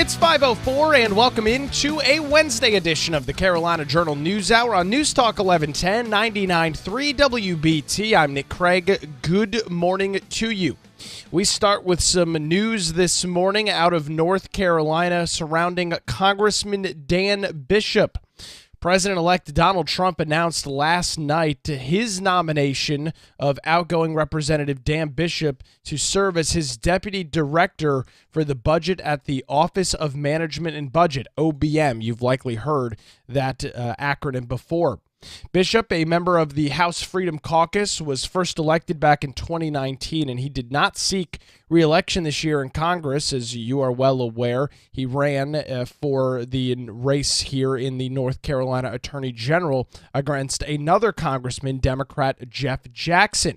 It's 5:04 and welcome into a Wednesday edition of the Carolina Journal News Hour on News Talk 1110 99.3 WBT. I'm Nick Craig. Good morning to you. We start with some news this morning out of North Carolina surrounding Congressman Dan Bishop. President-elect Donald Trump announced last night his nomination of outgoing Representative Dan Bishop to serve as his deputy director for the budget at the Office of Management and Budget, OBM. You've likely heard that acronym before. Bishop, a member of the House Freedom Caucus, was first elected back in 2019, and he did not seek re-election this year in Congress, as you are well aware. He ran for the race here in the North Carolina Attorney General against another congressman, Democrat Jeff Jackson.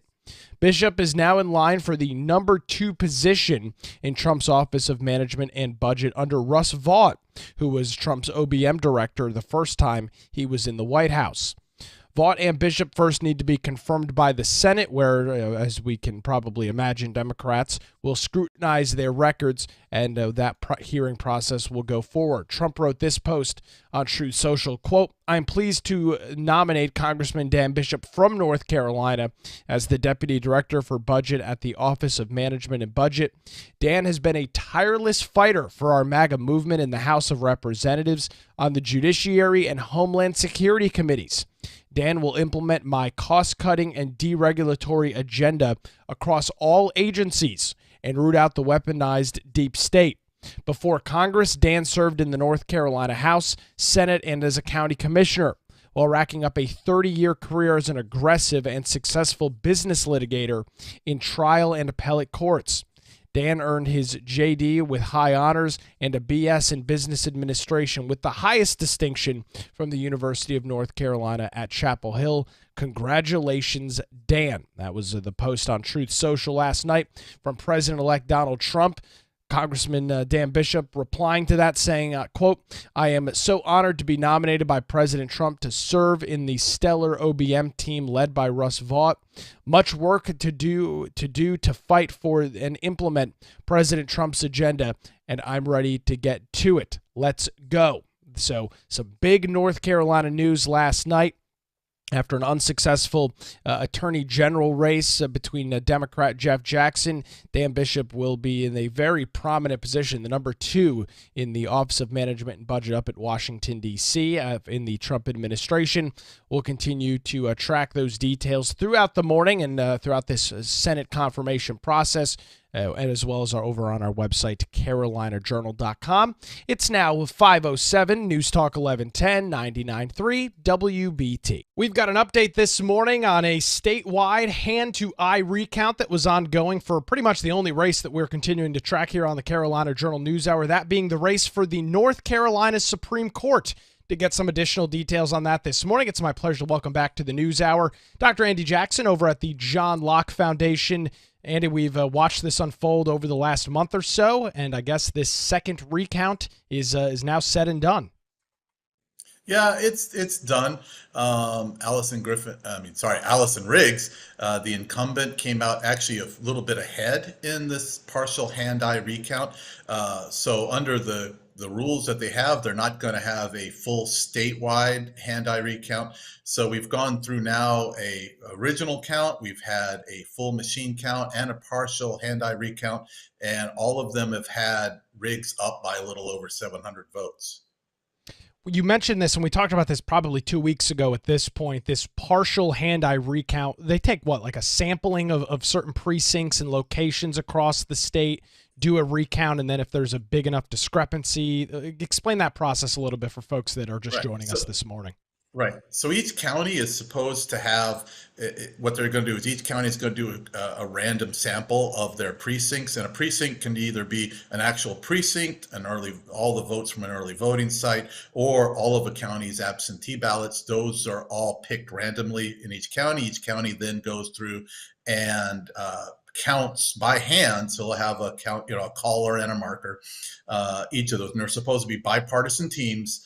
Bishop is now in line for the number 2 position in Trump's Office of Management and Budget under Russ Vought, who was Trump's OBM director the first time he was in the White House. Vought and Bishop first need to be confirmed by the Senate, where, as we can probably imagine, Democrats will scrutinize their records, and that hearing process will go forward. Trump wrote this post on Truth Social, quote, "I'm pleased to nominate Congressman Dan Bishop from North Carolina as the Deputy Director for Budget at the Office of Management and Budget. Dan has been a tireless fighter for our MAGA movement in the House of Representatives on the Judiciary and Homeland Security Committees. Dan will implement my cost-cutting and deregulatory agenda across all agencies and root out the weaponized deep state. Before Congress, Dan served in the North Carolina House, Senate, and as a county commissioner, while racking up a 30-year career as an aggressive and successful business litigator in trial and appellate courts. Dan earned his JD with high honors and a BS in business administration with the highest distinction from the University of North Carolina at Chapel Hill. Congratulations, Dan." That was the post on Truth Social last night from President-elect Donald Trump. Congressman Dan Bishop replying to that saying, quote, "I am so honored to be nominated by President Trump to serve in the stellar OBM team led by Russ Vought. Much work to do to fight for and implement President Trump's agenda, and I'm ready to get to it. Let's go." So some big North Carolina news last night. After an unsuccessful attorney general race between Democrat Jeff Jackson, Dan Bishop will be in a very prominent position, the number 2 in the Office of Management and Budget up at Washington, D.C. In the Trump administration. We'll continue to track those details throughout the morning and throughout this Senate confirmation process. And as well as over on our website, carolinajournal.com. It's now 5:07, News Talk 1110, 99.3 WBT. We've got an update this morning on a statewide hand-to-eye recount that was ongoing for pretty much the only race that we're continuing to track here on the Carolina Journal News Hour, that being the race for the North Carolina Supreme Court. To get some additional details on that this morning, it's my pleasure to welcome back to the News Hour Dr. Andy Jackson over at the John Locke Foundation. Andy, we've watched this unfold over the last month or so, and I guess this second recount is now said and done. Yeah, it's done. Allison Riggs, the incumbent, came out actually a little bit ahead in this partial hand-eye recount. So under the rules that they have, they're not going to have a full statewide hand-eye recount. So we've gone through now a original count, we've had a full machine count and a partial hand-eye recount, and all of them have had Riggs up by a little over 700 votes. You mentioned this, and we talked about this probably 2 weeks ago at this point, this partial hand-eye recount. They take, like a sampling of certain precincts and locations across the state, do a recount, and then if there's a big enough discrepancy, explain that process a little bit for folks that are just joining us this morning. Right. So each county is supposed to have, what they're going to do is each county is going to do a random sample of their precincts. And a precinct can either be an actual precinct, all the votes from an early voting site, or all of a county's absentee ballots. Those are all picked randomly in each county. Each county then goes through and counts by hand. So they'll have a count, a caller and a marker, each of those. And they're supposed to be bipartisan teams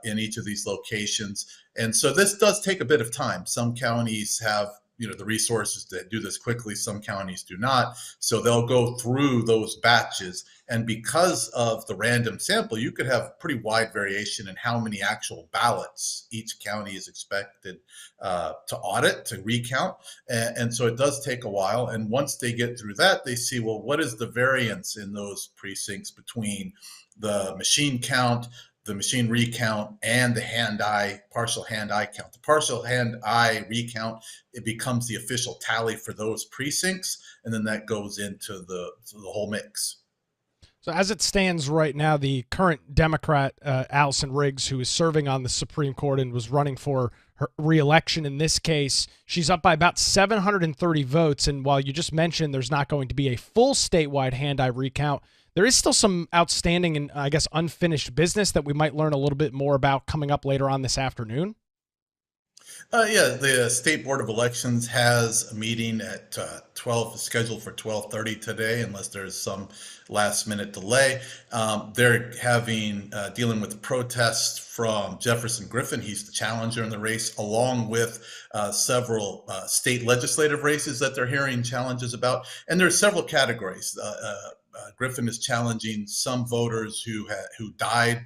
in each of these locations. And so this does take a bit of time. Some counties have the resources to do this quickly. Some counties do not. So they'll go through those batches. And because of the random sample, you could have pretty wide variation in how many actual ballots each county is expected to audit, to recount. And so it does take a while. And once they get through that, they see, well, what is the variance in those precincts between the machine count, the machine recount, and the partial hand-eye count. The partial hand-eye recount, it becomes the official tally for those precincts, and then that goes into the whole mix. So as it stands right now, the current Democrat, Allison Riggs, who is serving on the Supreme Court and was running for her re-election in this case, she's up by about 730 votes. And while you just mentioned there's not going to be a full statewide hand-eye recount, there is still some outstanding and, I guess, unfinished business that we might learn a little bit more about coming up later on this afternoon. Yeah, the State Board of Elections has a meeting at 12, scheduled for 12:30 today, unless there's some last-minute delay. They're dealing with the protests from Jefferson Griffin. He's the challenger in the race, along with several state legislative races that they're hearing challenges about. And there's several categories. Griffin is challenging some voters who died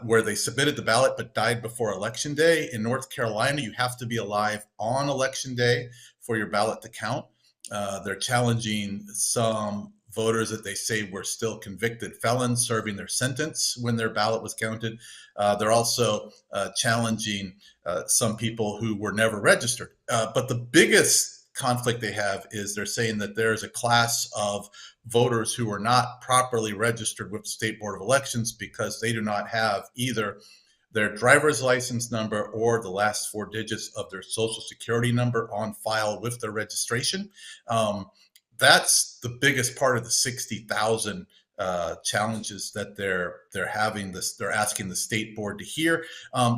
where they submitted the ballot but died before Election Day. In North Carolina, you have to be alive on Election Day for your ballot to count. They're challenging some voters that they say were still convicted felons serving their sentence when their ballot was counted. They're also challenging some people who were never registered. But the biggest conflict they have is they're saying that there's a class of voters who are not properly registered with the State Board of Elections because they do not have either their driver's license number or the last 4 digits of their social security number on file with their registration. That's the biggest part of the 60,000 challenges that they're having. They're asking the state board to hear.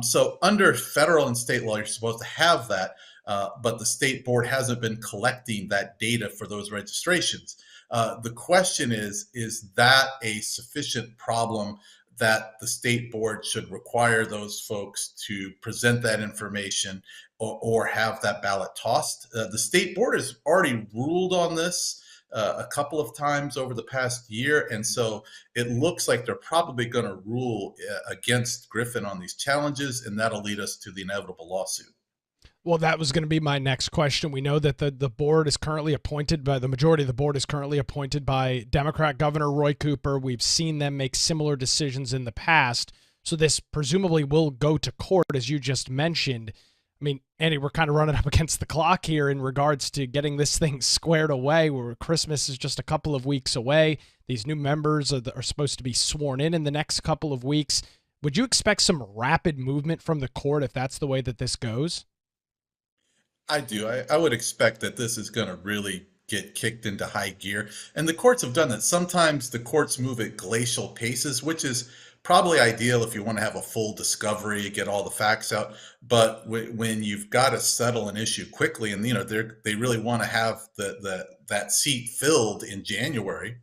So under federal and state law, you're supposed to have that, but the state board hasn't been collecting that data for those registrations. The question is that a sufficient problem that the state board should require those folks to present that information or have that ballot tossed? The state board has already ruled on this a couple of times over the past year. And so it looks like they're probably going to rule against Griffin on these challenges, and that'll lead us to the inevitable lawsuit. Well, that was going to be my next question. We know that the board is currently appointed by the majority of the board is currently appointed by Democrat Governor Roy Cooper. We've seen them make similar decisions in the past. So this presumably will go to court, as you just mentioned. I mean, Andy, we're kind of running up against the clock here in regards to getting this thing squared away, where Christmas is just a couple of weeks away. These new members are supposed to be sworn in the next couple of weeks. Would you expect some rapid movement from the court if that's the way that this goes? I do. I would expect that this is going to really get kicked into high gear. And the courts have done that. Sometimes the courts move at glacial paces, which is probably ideal if you want to have a full discovery, get all the facts out. But when you've got to settle an issue quickly, and they really want to have that seat filled in January,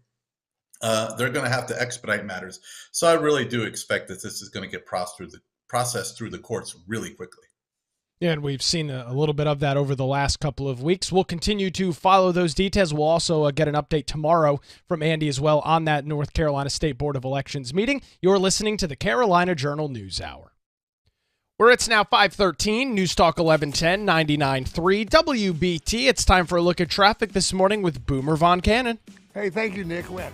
they're going to have to expedite matters. So I really do expect that this is going to get processed through the courts really quickly. Yeah, and we've seen a little bit of that over the last couple of weeks. We'll continue to follow those details. We'll also get an update tomorrow from Andy as well on that North Carolina State Board of Elections meeting. You're listening to the Carolina Journal News Hour. Where it's now 5:13, News Talk 1110, 99.3 WBT. It's time for a look at traffic this morning with Boomer Von Cannon. Hey, thank you, Nick. Well,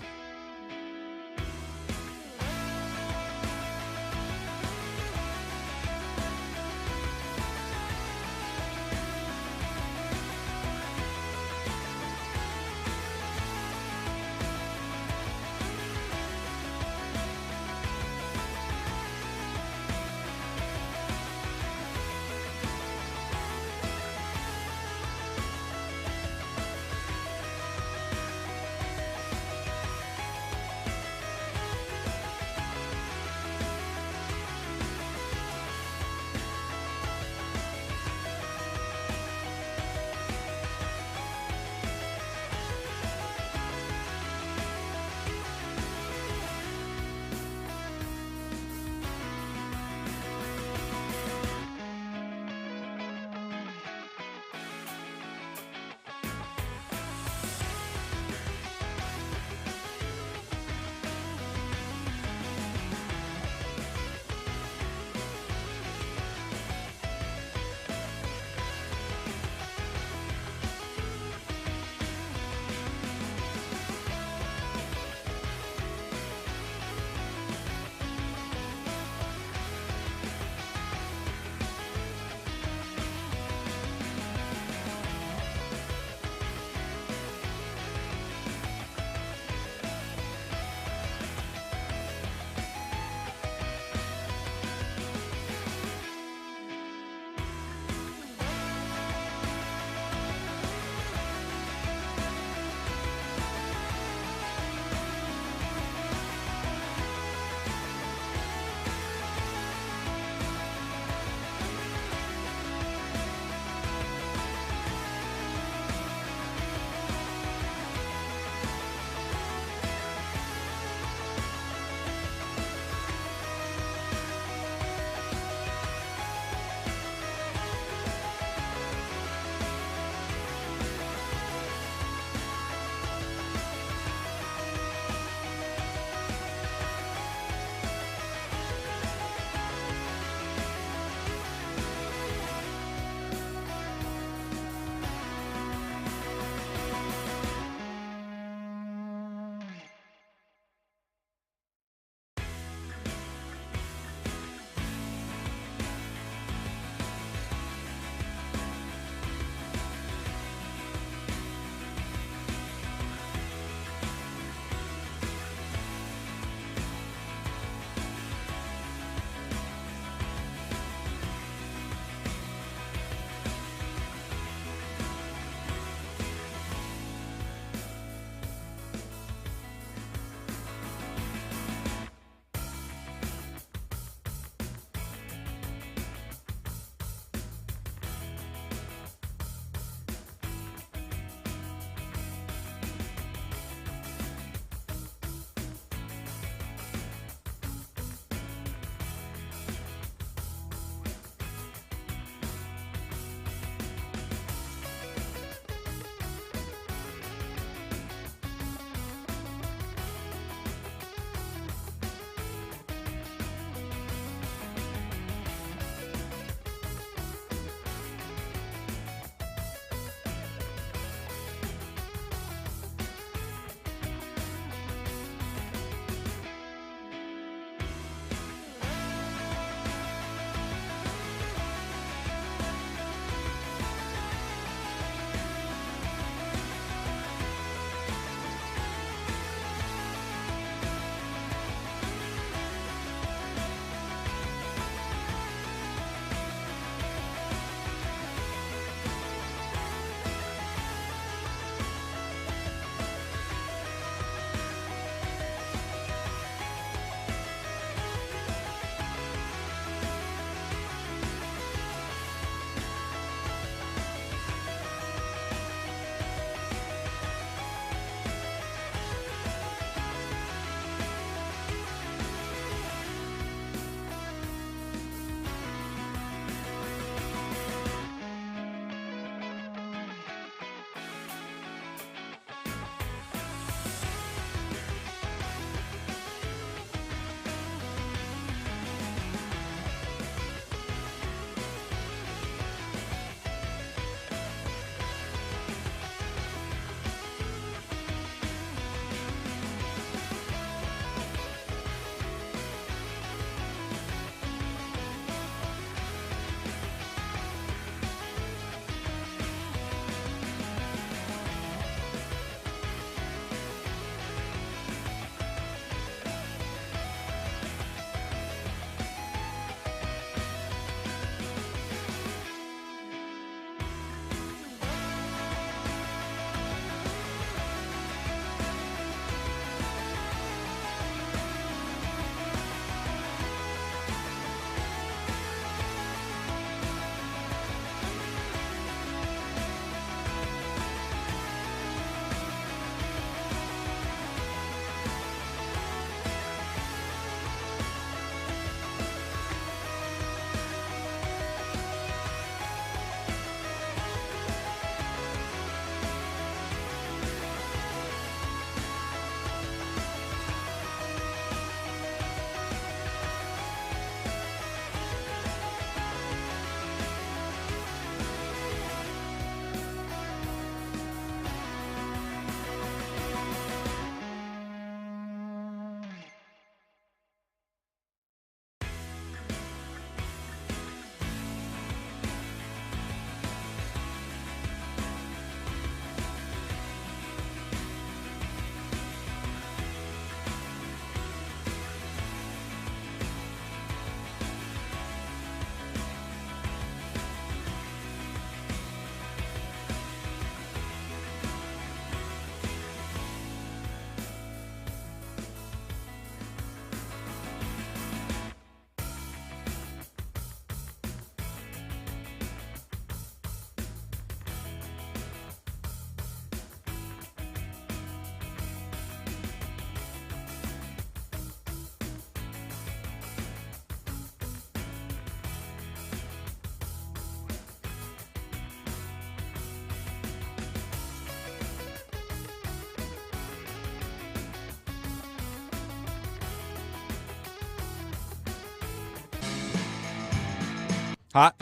Hot.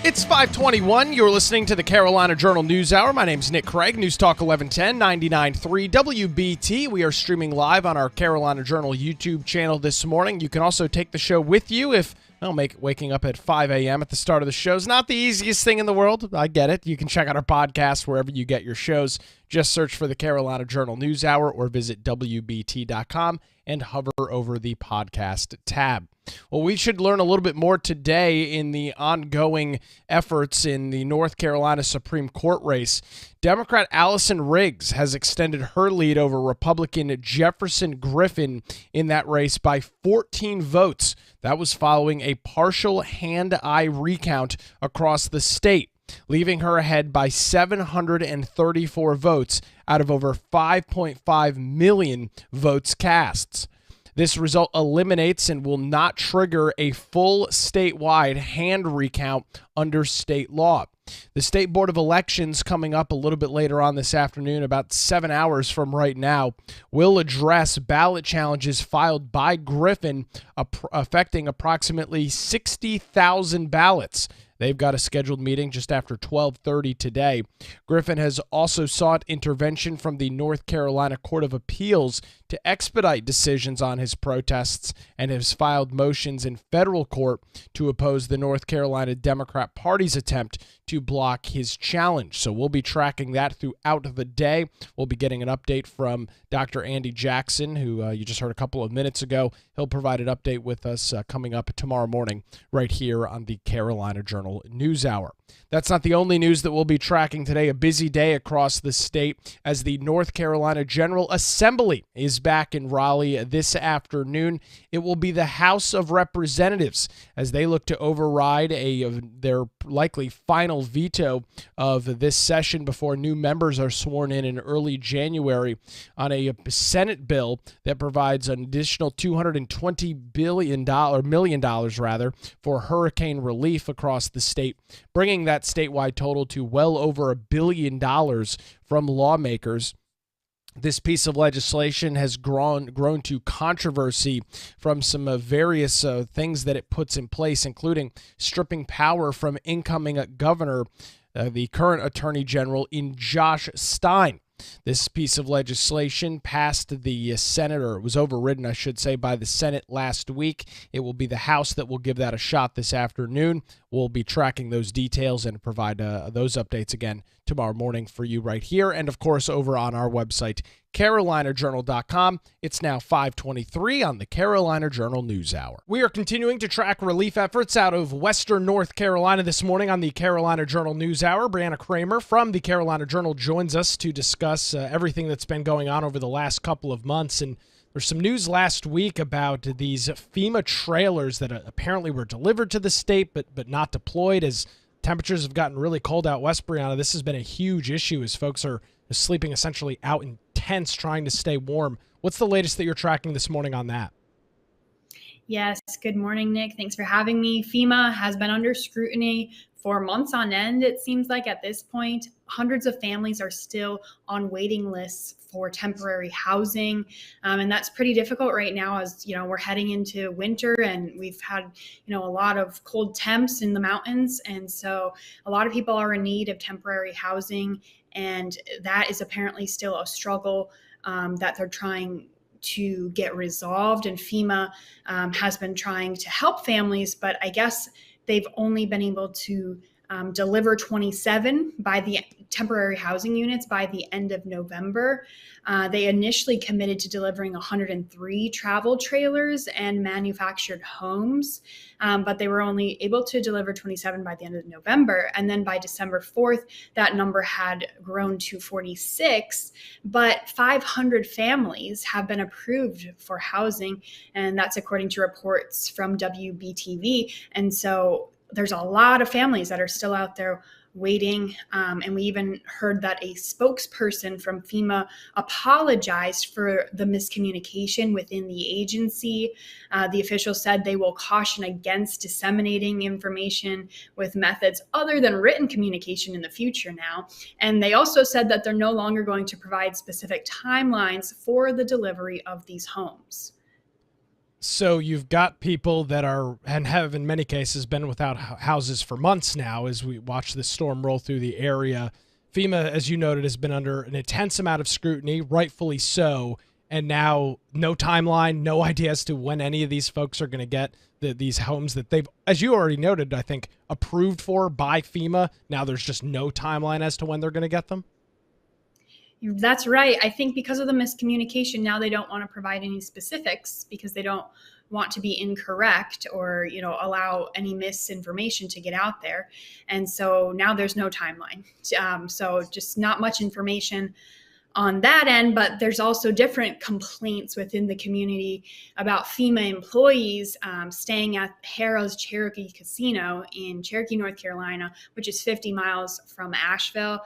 It's 521. You're listening to the Carolina Journal News Hour. My name's Nick Craig, News Talk 1110, 99.3 WBT. We are streaming live on our Carolina Journal YouTube channel this morning. You can also take the show with you if, waking up at 5 a.m. at the start of the show is not the easiest thing in the world. I get it. You can check out our podcast wherever you get your shows. Just search for the Carolina Journal News Hour or visit WBT.com and hover over the podcast tab. Well, we should learn a little bit more today in the ongoing efforts in the North Carolina Supreme Court race. Democrat Allison Riggs has extended her lead over Republican Jefferson Griffin in that race by 14 votes. That was following a partial hand-eye recount across the state, leaving her ahead by 734 votes out of over 5.5 million votes cast. This result eliminates and will not trigger a full statewide hand recount under state law. The State Board of Elections, coming up a little bit later on this afternoon, about 7 hours from right now, will address ballot challenges filed by Griffin affecting approximately 60,000 ballots. They've got a scheduled meeting just after 12:30 today. Griffin has also sought intervention from the North Carolina Court of Appeals to expedite decisions on his protests and has filed motions in federal court to oppose the North Carolina Democrat Party's attempt to block his challenge. So we'll be tracking that throughout the day. We'll be getting an update from Dr. Andy Jackson, who you just heard a couple of minutes ago. He'll provide an update with us coming up tomorrow morning right here on the Carolina Journal News Hour. That's not the only news that we'll be tracking today. A busy day across the state as the North Carolina General Assembly is back in Raleigh this afternoon. It will be the House of Representatives as they look to override their likely final veto of this session before new members are sworn in early January on a Senate bill that provides an additional $220 million for hurricane relief across the state, bringing that statewide total to well over $1 billion from lawmakers. This piece of legislation has grown to controversy from some various things that it puts in place, including stripping power from incoming governor, the current attorney general, in Josh Stein. This piece of legislation passed the Senate, or it was overridden, I should say, by the Senate last week. It will be the House that will give that a shot this afternoon. We'll be tracking those details and provide those updates again tomorrow morning for you right here. And, of course, over on our website, CarolinaJournal.com. It's now 5:23 on the Carolina Journal News Hour. We are continuing to track relief efforts out of Western North Carolina this morning on the Carolina Journal News Hour. Brianna Kramer from the Carolina Journal joins us to discuss everything that's been going on over the last couple of months. And there's some news last week about these FEMA trailers that apparently were delivered to the state but not deployed as temperatures have gotten really cold out west, Brianna. This has been a huge issue as folks are sleeping essentially out in tents trying to stay warm. What's the latest that you're tracking this morning on that? Yes, good morning, Nick. Thanks for having me. FEMA has been under scrutiny for months on end. It seems like at this point, hundreds of families are still on waiting lists for temporary housing. And that's pretty difficult right now as, we're heading into winter and we've had, a lot of cold temps in the mountains. And so a lot of people are in need of temporary housing. And that is apparently still a struggle that they're trying to get resolved. And FEMA has been trying to help families, but I guess they've only been able to deliver 27 by the temporary housing units by the end of November. They initially committed to delivering 103 travel trailers and manufactured homes, but they were only able to deliver 27 by the end of November. And then by December 4th, that number had grown to 46, but 500 families have been approved for housing. And that's according to reports from WBTV. And so there's a lot of families that are still out there waiting. And we even heard that a spokesperson from FEMA apologized for the miscommunication within the agency. The official said they will caution against disseminating information with methods other than written communication in the future now. And they also said that they're no longer going to provide specific timelines for the delivery of these homes. So you've got people that are and have in many cases been without houses for months now as we watch this storm roll through the area. FEMA, as you noted, has been under an intense amount of scrutiny, rightfully so, and now no timeline, no idea as to when any of these folks are going to get these homes that they've, as you already noted, I think, approved for by FEMA. Now there's just no timeline as to when they're going to get them. That's right. I think because of the miscommunication, now they don't want to provide any specifics because they don't want to be incorrect or, allow any misinformation to get out there. And so now there's no timeline. So just not much information on that end, but there's also different complaints within the community about FEMA employees staying at Harrah's Cherokee Casino in Cherokee, North Carolina, which is 50 miles from Asheville.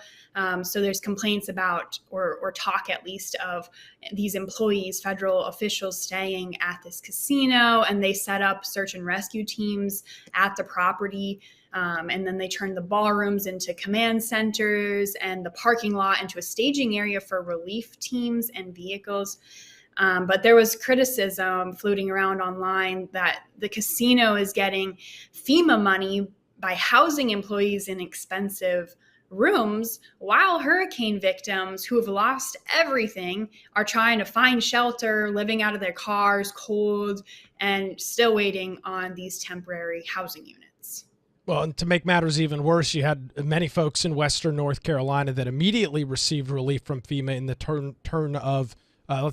So there's complaints about, or talk at least, of these employees, federal officials staying at this casino, and they set up search and rescue teams at the property. And then they turned the ballrooms into command centers and the parking lot into a staging area for relief teams and vehicles. But there was criticism floating around online that the casino is getting FEMA money by housing employees in expensive rooms while hurricane victims who have lost everything are trying to find shelter, living out of their cars, cold, and still waiting on these temporary housing units. Well, and to make matters even worse, you had many folks in Western North Carolina that immediately received relief from FEMA in the turn of,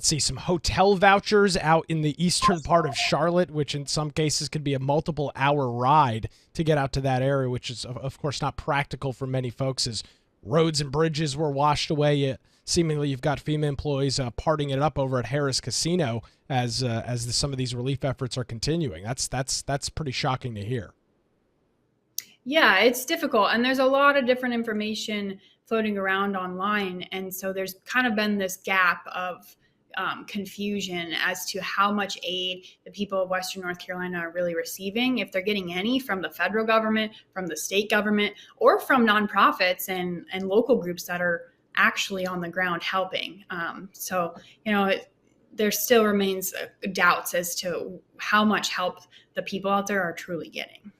some hotel vouchers out in the eastern part of Charlotte, which in some cases could be a multiple-hour ride to get out to that area, which is, of course, not practical for many folks as roads and bridges were washed away. Seemingly, you've got FEMA employees partying it up over at Harrah's Casino as some of these relief efforts are continuing. That's pretty shocking to hear. Yeah, it's difficult. And there's a lot of different information floating around online. And so there's kind of been this gap of confusion as to how much aid the people of Western North Carolina are really receiving, if they're getting any from the federal government, from the state government, or from nonprofits and local groups that are actually on the ground helping. There still remains doubts as to how much help the people out there are truly getting.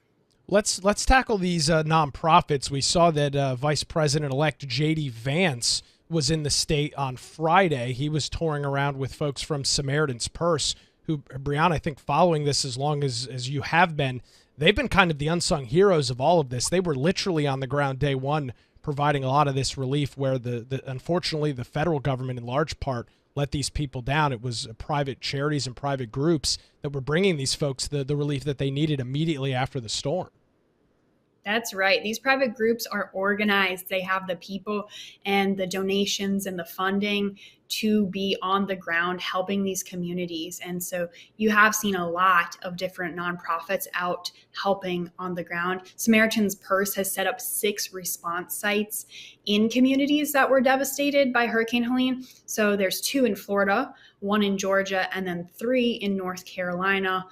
Let's tackle these nonprofits. We saw that Vice President-elect J.D. Vance was in the state on Friday. He was touring around with folks from Samaritan's Purse, who, Brianna, I think following this as long as you have been, they've been kind of the unsung heroes of all of this. They were literally on the ground day one providing a lot of this relief where unfortunately the federal government in large part let these people down. It was private charities and private groups that were bringing these folks the relief that they needed immediately after the storm. That's right. These private groups are organized. They have the people and the donations and the funding to be on the ground helping these communities. And so you have seen a lot of different nonprofits out helping on the ground. Samaritan's Purse has set up 6 response sites in communities that were devastated by Hurricane Helene. So there's 2 in Florida, 1 in Georgia, and then 3 in North Carolina.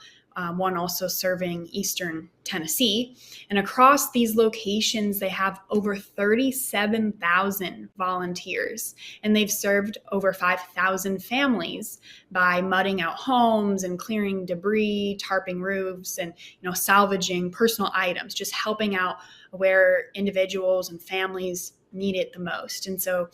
One also serving Eastern Tennessee. And across these locations, they have over 37,000 volunteers, and they've served over 5,000 families by mudding out homes and clearing debris, tarping roofs, and salvaging personal items, just helping out where individuals and families need it the most. And so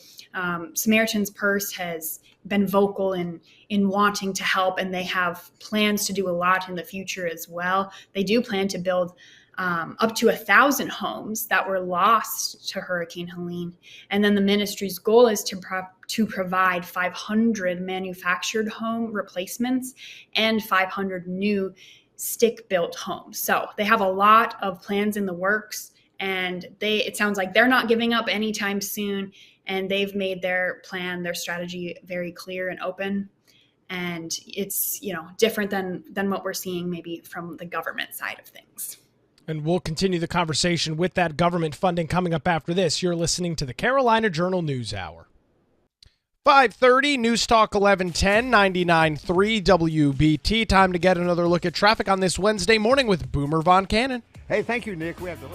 Samaritan's Purse has been vocal in wanting to help, and they have plans to do a lot in the future as well. They do plan to build up to 1,000 homes that were lost to Hurricane Helene. And then the ministry's goal is to provide 500 manufactured home replacements and 500 new stick-built homes. So they have a lot of plans in the works, and it sounds like they're not giving up anytime soon. And they've made their plan, their strategy very clear and open. And it's, different than what we're seeing maybe from the government side of things. And we'll continue the conversation with that government funding coming up after this. You're listening to the Carolina Journal News Hour. 5:30, News Talk 1110, 99.3 WBT. Time to get another look at traffic on this Wednesday morning with Boomer Von Cannon. Hey, thank you, Nick. We have the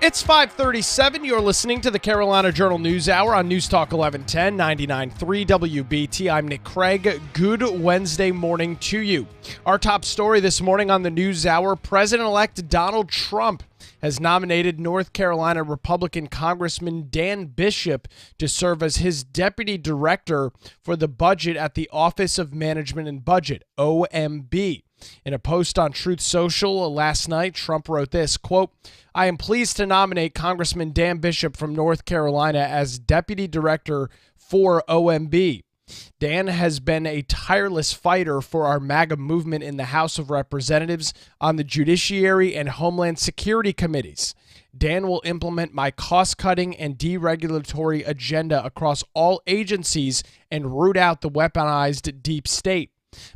It's 5:37. You're listening to the Carolina Journal News Hour on News Talk 1110, 99.3 WBT. I'm Nick Craig. Good Wednesday morning to you. Our top story this morning on the News Hour, President-elect Donald Trump has nominated North Carolina Republican Congressman Dan Bishop to serve as his deputy director for the budget at the Office of Management and Budget, OMB. In a post on Truth Social last night, Trump wrote this, quote, "I am pleased to nominate Congressman Dan Bishop from North Carolina as deputy director for OMB. Dan has been a tireless fighter for our MAGA movement in the House of Representatives on the Judiciary and Homeland Security committees. Dan will implement my cost-cutting and deregulatory agenda across all agencies and root out the weaponized deep state.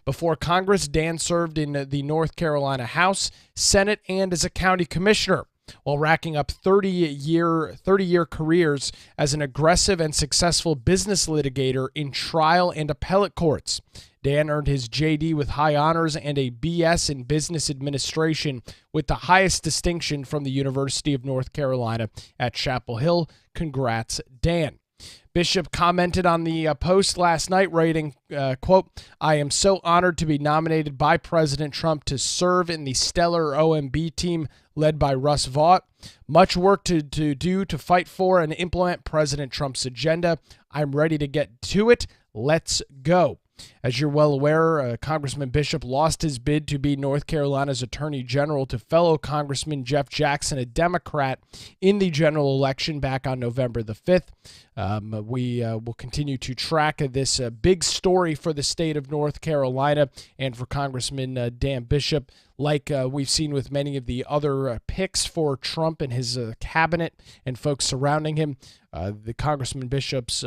Before Congress, Dan served in the North Carolina House, Senate, and as a county commissioner, while racking up 30-year careers as an aggressive and successful business litigator in trial and appellate courts. Dan earned his JD with high honors and a BS in business administration with the highest distinction from the University of North Carolina at Chapel Hill. Congrats, Dan." Bishop commented on the post last night, writing, quote, "I am so honored to be nominated by President Trump to serve in the stellar OMB team led by Russ Vought. Much work to do to fight for and implement President Trump's agenda. I'm ready to get to it. Let's go." As you're well aware, Congressman Bishop lost his bid to be North Carolina's Attorney General to fellow Congressman Jeff Jackson, a Democrat, in the general election back on November the 5th. We will continue to track this big story for the state of North Carolina and for Congressman Dan Bishop. Like we've seen with many of the other picks for Trump and his cabinet and folks surrounding him, the Congressman Bishop's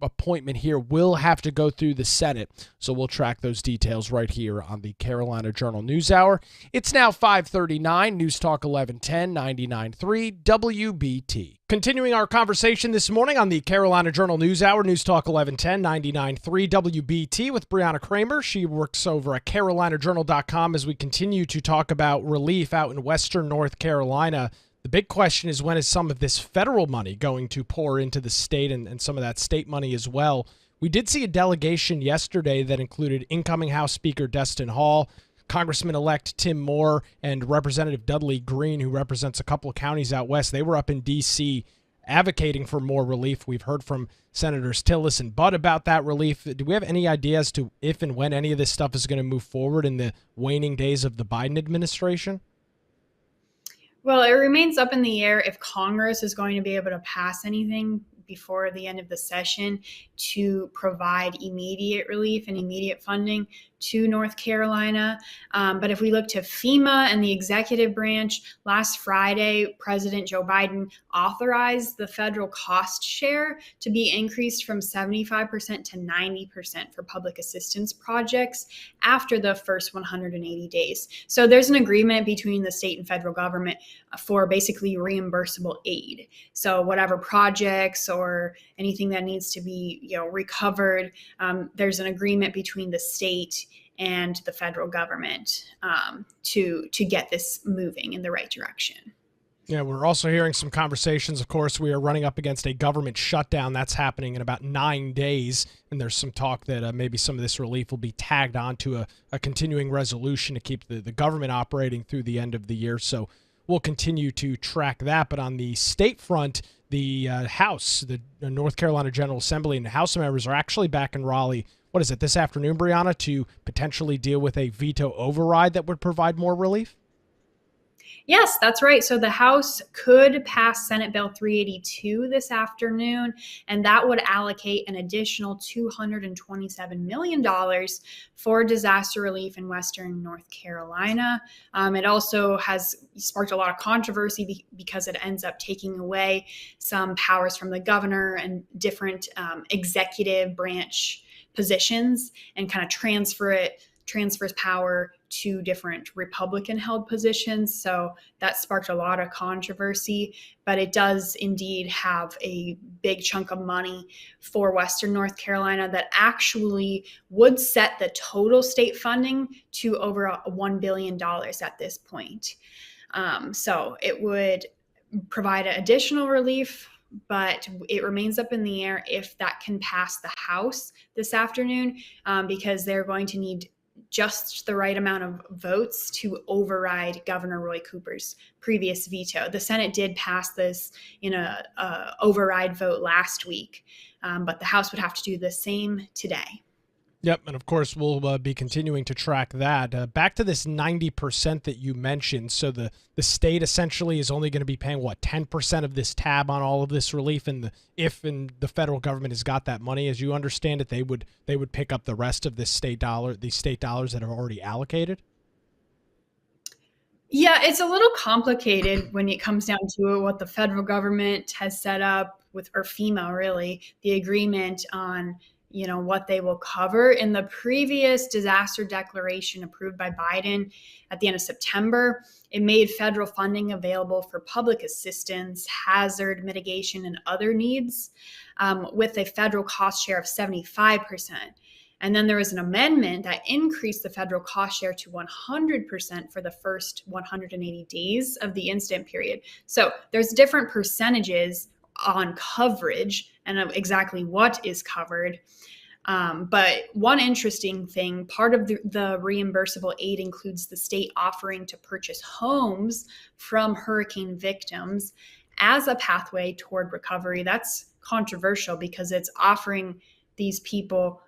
appointment here will have to go through the Senate. So we'll track those details right here on the Carolina Journal News Hour. It's now 5:39, News Talk 1110, 99.3 WBT. Continuing our conversation this morning on the Carolina Journal News Hour, News Talk 1110, 99.3 WBT with Brianna Kramer. She works over at carolinajournal.com as we continue to talk about relief out in western North Carolina. The big question is, when is some of this federal money going to pour into the state and some of that state money as well? We did see a delegation yesterday that included incoming House Speaker Destin Hall, Congressman-elect Tim Moore, and Representative Dudley Green, who represents a couple of counties out west. They were up in D.C. advocating for more relief. We've heard from Senators Tillis and Budd about that relief. Do we have any idea as to if and when any of this stuff is going to move forward in the waning days of the Biden administration? Well, it remains up in the air if Congress is going to be able to pass anything before the end of the session to provide immediate relief and immediate funding to North Carolina. But if we look to FEMA and the executive branch, last Friday, President Joe Biden authorized the federal cost share to be increased from 75% to 90% for public assistance projects after the first 180 days. So there's an agreement between the state and federal government for basically reimbursable aid. So whatever projects or anything that needs to be recovered, there's an agreement between the state and the federal government to get this moving in the right direction. Yeah, we're also hearing some conversations. Of course, we are running up against a government shutdown that's happening in about 9 days, and there's some talk that maybe some of this relief will be tagged onto a continuing resolution to keep the government operating through the end of the year. So we'll continue to track that. But on the state front, the House, the North Carolina General Assembly, and the House members are actually back in Raleigh. What is it, this afternoon, Brianna, to potentially deal with a veto override that would provide more relief? Yes, that's right. So the House could pass Senate Bill 382 this afternoon, and that would allocate an additional $227 million for disaster relief in Western North Carolina. It also has sparked a lot of controversy because it ends up taking away some powers from the governor and different executive branch positions and kind of transfers power to different Republican-held positions. So that sparked a lot of controversy, but it does indeed have a big chunk of money for Western North Carolina that actually would set the total state funding to over $1 billion at this point. So it would provide additional relief, but it remains up in the air if that can pass the House this afternoon, because they're going to need just the right amount of votes to override Governor Roy Cooper's previous veto. The Senate did pass this in a override vote last week, but the House would have to do the same today. Yep, and of course we'll be continuing to track that. Back to this 90% that you mentioned. So the state essentially is only going to be paying 10% of this tab on all of this relief, and if the federal government has got that money, as you understand it, they would pick up the rest of these state dollars that are already allocated. Yeah, it's a little complicated when it comes down to what the federal government has set up with, or FEMA really, the agreement on what they will cover. In the previous disaster declaration approved by Biden at the end of September, it made federal funding available for public assistance, hazard mitigation, and other needs, with a federal cost share of 75%. And then there was an amendment that increased the federal cost share to 100% for the first 180 days of the incident period. So there's different percentages on coverage and of exactly what is covered. But one interesting thing, part of the reimbursable aid includes the state offering to purchase homes from hurricane victims as a pathway toward recovery. That's controversial because it's offering these people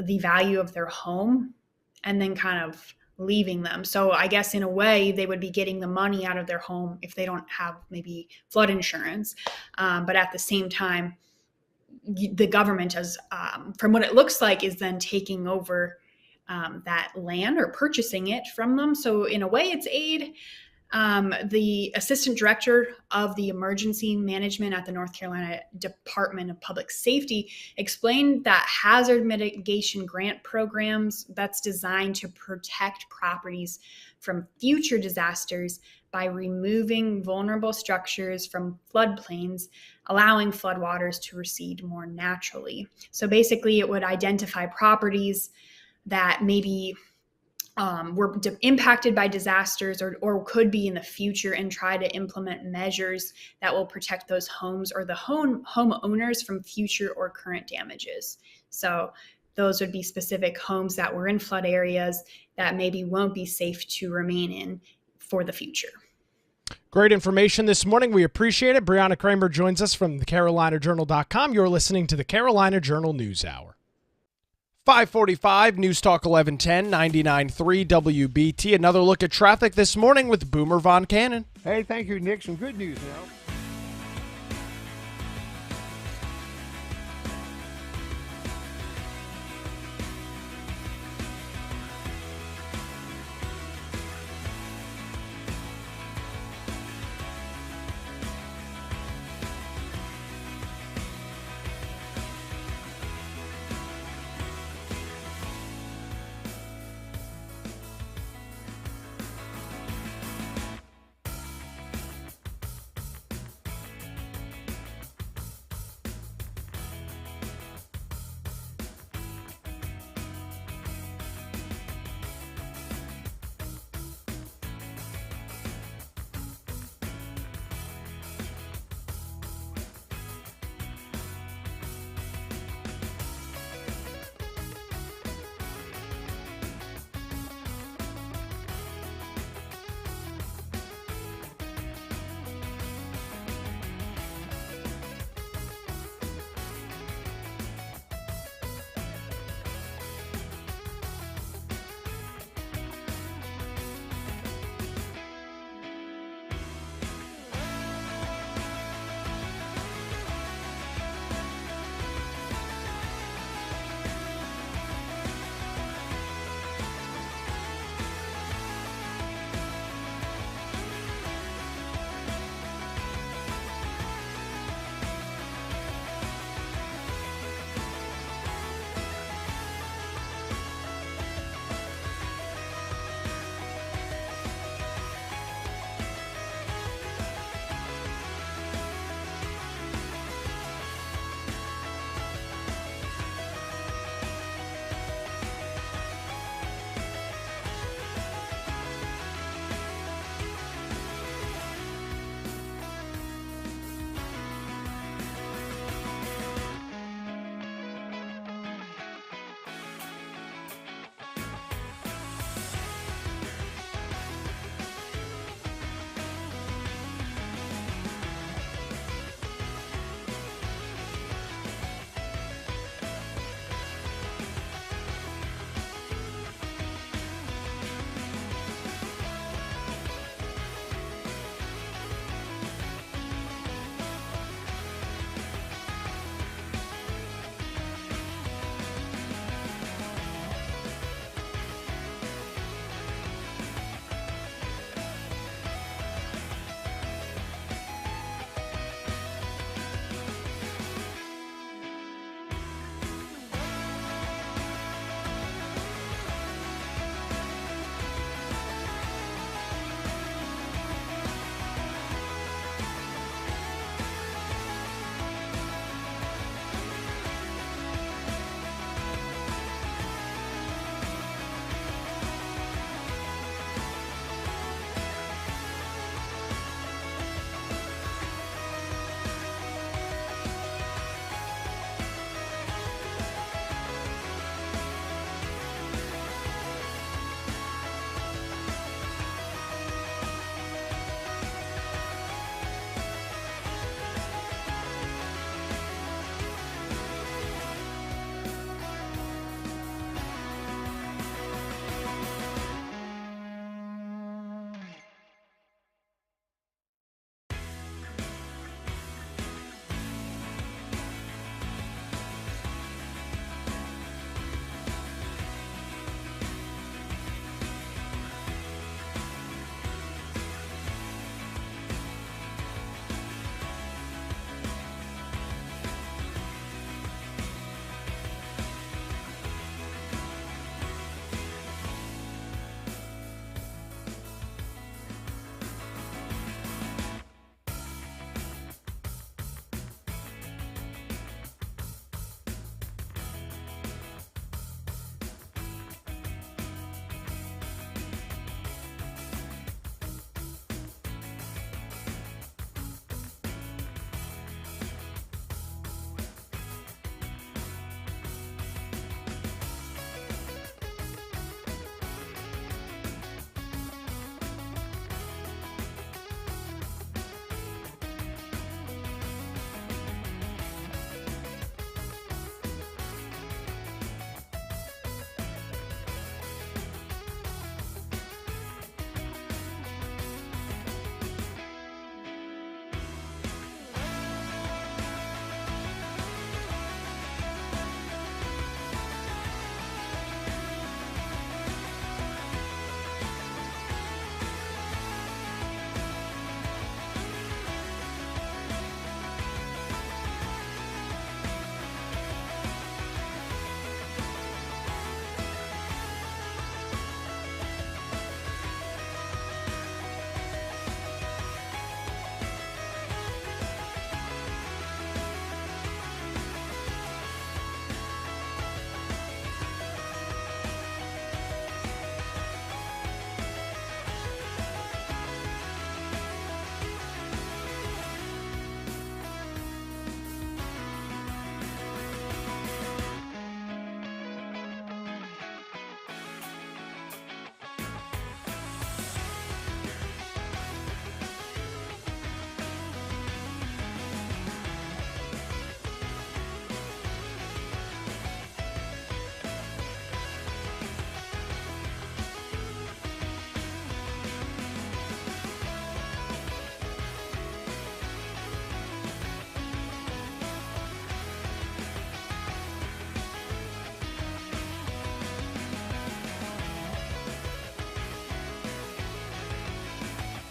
the value of their home and then kind of leaving them. So I guess in a way they would be getting the money out of their home if they don't have maybe flood insurance. But at the same time, the government has, from what it looks like, is then taking over that land or purchasing it from them. So in a way it's aid. The assistant director of the emergency management at the North Carolina Department of Public Safety explained that hazard mitigation grant programs that's designed to protect properties from future disasters by removing vulnerable structures from floodplains, allowing floodwaters to recede more naturally. So basically it would identify properties that maybe were impacted by disasters or could be in the future and try to implement measures that will protect those homes or the homeowners from future or current damages. So those would be specific homes that were in flood areas that maybe won't be safe to remain in for the future. Great information this morning. We appreciate it. Brianna Kramer joins us from thecarolinajournal.com. You're listening to the Carolina Journal News Hour. 545 News Talk 1110 99.3 WBT. Another look at traffic this morning with Boomer Von Cannon. Hey, thank you, Nick. Some good news now.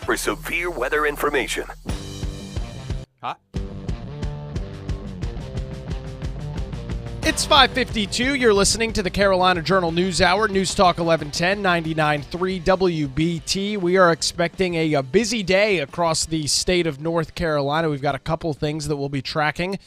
for severe weather information. Hot. It's 5:52. You're listening to the Carolina Journal News Hour, News Talk 1110, 99.3 WBT. We are expecting a busy day across the state of North Carolina. We've got a couple things that we'll be tracking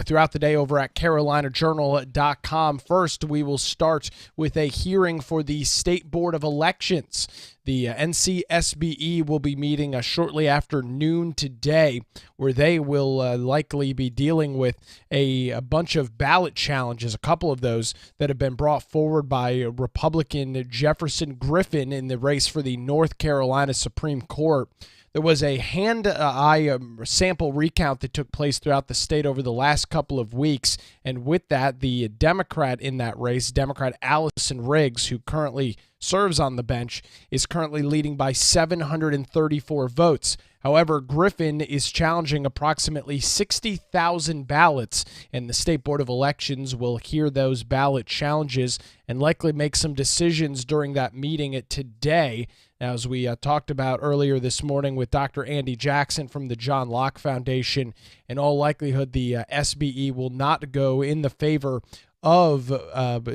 throughout the day over at carolinajournal.com. First, we will start with a hearing for the State Board of Elections. The NCSBE will be meeting shortly after noon today, where they will likely be dealing with a bunch of ballot challenges, a couple of those that have been brought forward by Republican Jefferson Griffin in the race for the North Carolina Supreme Court. There was a hand-eye sample recount that took place throughout the state over the last couple of weeks, and with that, the Democrat in that race, Democrat Allison Riggs, who currently serves on the bench, is currently leading by 734 votes. However, Griffin is challenging approximately 60,000 ballots, and the State Board of Elections will hear those ballot challenges and likely make some decisions during that meeting today. Now, as we talked about earlier this morning with Dr. Andy Jackson from the John Locke Foundation, in all likelihood, the SBE will not go in the favor of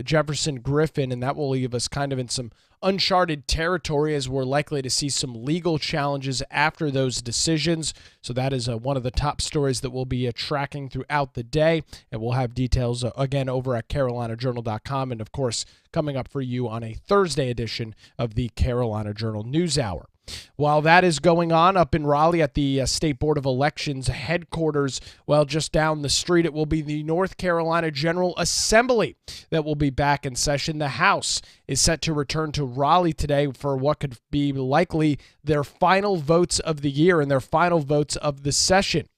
Jefferson Griffin, and that will leave us kind of in some uncharted territory as we're likely to see some legal challenges after those decisions. So that is one of the top stories that we'll be tracking throughout the day, and we'll have details again over at carolinajournal.com, and of course coming up for you on a Thursday edition of the Carolina Journal News Hour. While that is going on up in Raleigh at the State Board of Elections headquarters, well, just down the street, it will be the North Carolina General Assembly that will be back in session. The House is set to return to Raleigh today for what could be likely their final votes of the year and their final votes of the session.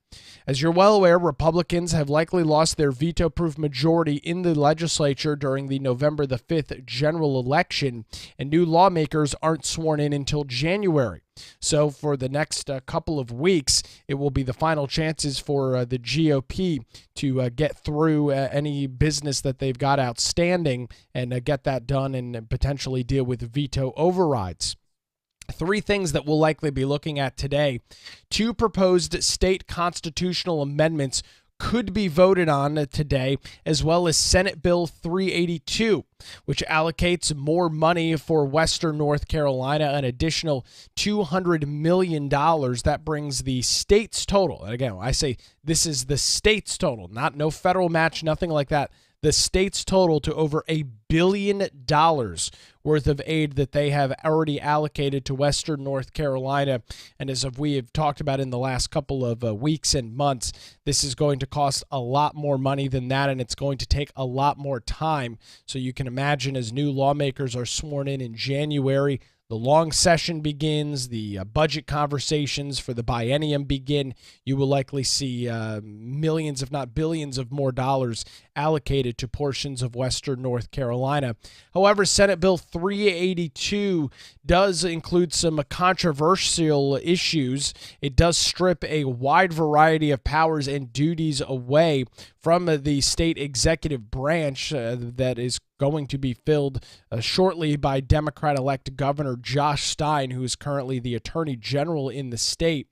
As you're well aware, Republicans have likely lost their veto-proof majority in the legislature during the November the 5th general election, and new lawmakers aren't sworn in until January. So for the next couple of weeks, it will be the final chances for the GOP to get through any business that they've got outstanding and get that done and potentially deal with veto overrides. Three things that we'll likely be looking at today. Two proposed state constitutional amendments could be voted on today, as well as Senate Bill 382, which allocates more money for Western North Carolina, an additional $200 million. That brings the state's total. And again, I say this is the state's total, no federal match, nothing like that. The state's total to over $1 billion worth of aid that they have already allocated to Western North Carolina. And as we have talked about in the last couple of weeks and months, this is going to cost a lot more money than that, and it's going to take a lot more time. So you can imagine as new lawmakers are sworn in January, the long session begins, the budget conversations for the biennium begin. You will likely see millions, if not billions, of more dollars allocated to portions of Western North Carolina. However, Senate Bill 382 does include some controversial issues. It does strip a wide variety of powers and duties away from the state executive branch that is going to be filled shortly by Democrat-elect Governor Josh Stein, who is currently the Attorney General in the state.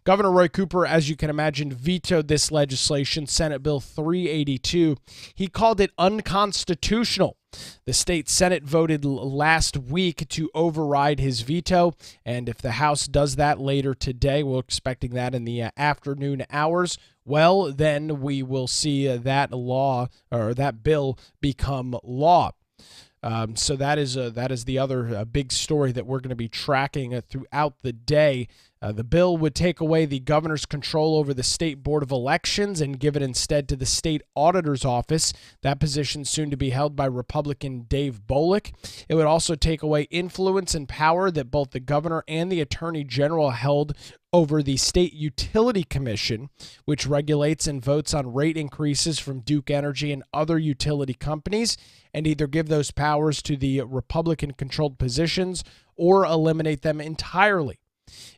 Governor Roy Cooper, as you can imagine, vetoed this legislation, Senate Bill 382. He called it unconstitutional. The state Senate voted last week to override his veto, and if the House does that later today, we're expecting that in the afternoon hours, well, then we will see that law or that bill become law. So that is the other big story that we're going to be tracking throughout the day. The bill would take away the governor's control over the State Board of Elections and give it instead to the State Auditor's Office. That position soon to be held by Republican Dave Bolek. It would also take away influence and power that both the governor and the Attorney General held over the State Utility Commission, which regulates and votes on rate increases from Duke Energy and other utility companies, and either give those powers to the Republican-controlled positions or eliminate them entirely.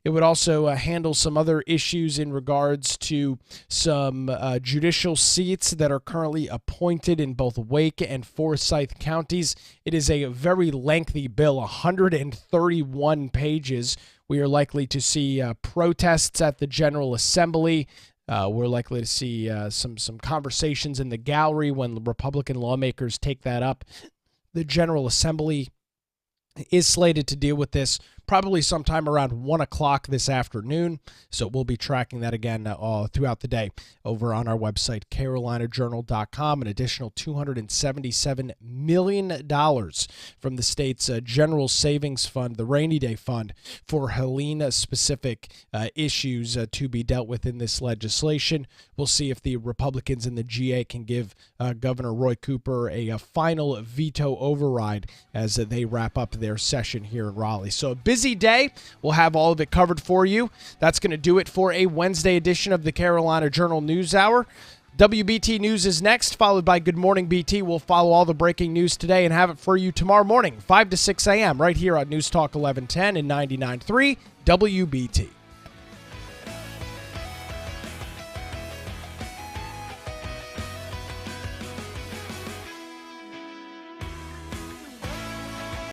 It would also handle some other issues in regards to some judicial seats that are currently appointed in both Wake and Forsyth counties. It is a very lengthy bill, 131 pages, We are likely to see protests at the General Assembly. We're likely to see some conversations in the gallery when the Republican lawmakers take that up. The General Assembly is slated to deal with this probably sometime around 1 o'clock this afternoon. So we'll be tracking that again throughout the day over on our website, carolinajournal.com. An additional $277 million from the state's General Savings Fund, the Rainy Day Fund, for Helena-specific issues to be dealt with in this legislation. We'll see if the Republicans in the GA can give Governor Roy Cooper a final veto override as they wrap up their session here in Raleigh. So a busy day. We'll have all of it covered for you. That's going to do it for a Wednesday edition of the Carolina Journal News Hour. WBT News is next, followed by Good Morning BT. We'll follow all the breaking news today and have it for you tomorrow morning, 5 to 6 a.m. right here on News Talk 1110 and 99.3 WBT.